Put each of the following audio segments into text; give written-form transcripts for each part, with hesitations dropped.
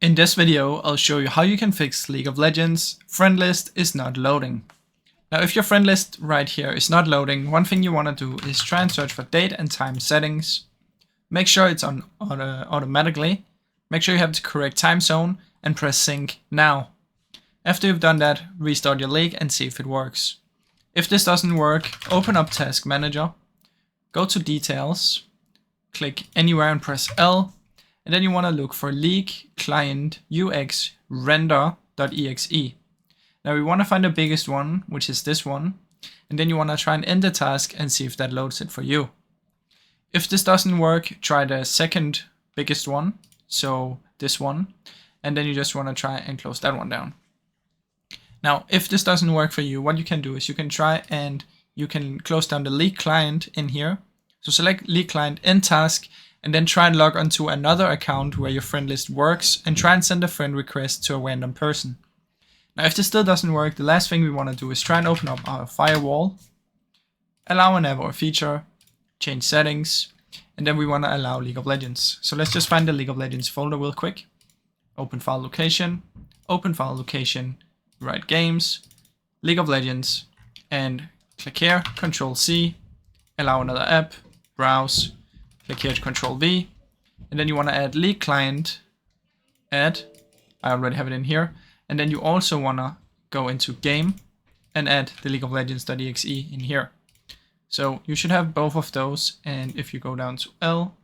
In this video, I'll show you how you can fix League of Legends friend list is not loading. Now, if your friend list right here is not loading, one thing you want to do is try and search for date and time settings. Make sure it's on automatically. Make sure you have the correct time zone and press sync now. After you've done that, restart your league and see if it works. If this doesn't work, open up Task Manager, go to Details, click anywhere and press L. And then you want to look for League Client UX Render.exe. Now we want to find the biggest one, which is this one. And then you want to try and end the task and see if that loads it for you. If this doesn't work, try the second biggest one. So this one. And then you just want to try and close that one down. Now, if this doesn't work for you, what you can do is you can try and you can close down the League Client in here. So select League Client in task. And then try and log onto another account where your friend list works and try and send a friend request to a random person. Now, if this still doesn't work, the last thing we want to do is try and open up our firewall, allow an app or feature, change settings, and then we want to allow League of Legends. So let's just find the League of Legends folder real quick. Open file location, write games, League of Legends, and click here, Control C, allow another app, browse, click here to Control V, and then you want to add League Client, add, I already have it in here, and then you also want to go into Game and add the League of Legends.exe in here. So you should have both of those, and if you go down to L,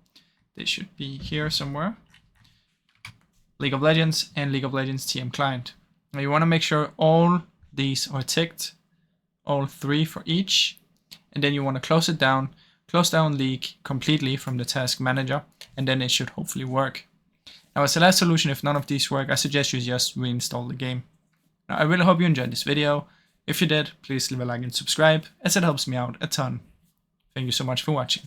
they should be here somewhere. League of Legends and League of Legends TM Client. Now you want to make sure all these are ticked, all three for each, and then you want to close it down. Close down League completely from the Task Manager, and then it should hopefully work. Now, as a last solution, if none of these work, I suggest you just reinstall the game. Now, I really hope you enjoyed this video. If you did, please leave a like and subscribe, as it helps me out a ton. Thank you so much for watching.